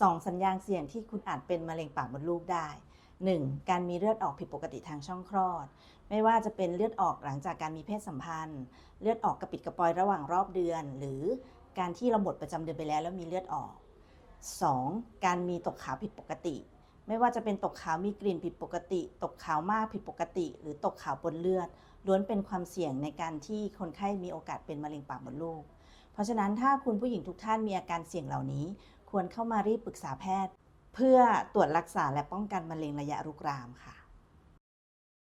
2 สัญญาณเสี่ยงที่คุณอาจเป็นมะเร็งปากมดลูกได้ 1. การมีเลือดออกผิดปกติทางช่องคลอดไม่ว่าจะเป็นเลือดออกหลังจากการมีเพศสัมพันธ์เลือดออกกระปิดกระปอยระหว่างรอบเดือนหรือการที่เราหมดประจำเดือนไปแล้วมีเลือดออก 2. การมีตกขาวผิดปกติไม่ว่าจะเป็นตกขาวมีกลิ่นผิดปกติตกขาวมากผิดปกติหรือตกขาวปนเลือดล้วนเป็นความเสี่ยงในการที่คนไข้มีโอกาสเป็นมะเร็งปากมดลูกเพราะฉะนั้นถ้าคุณผู้หญิงทุกท่านมีอาการเสี่ยงเหล่านี้ควรเข้ามารีบปรึกษาแพทย์เพื่อตรวจรักษาและป้องกันมะเร็งระยะรุกรามค่ะ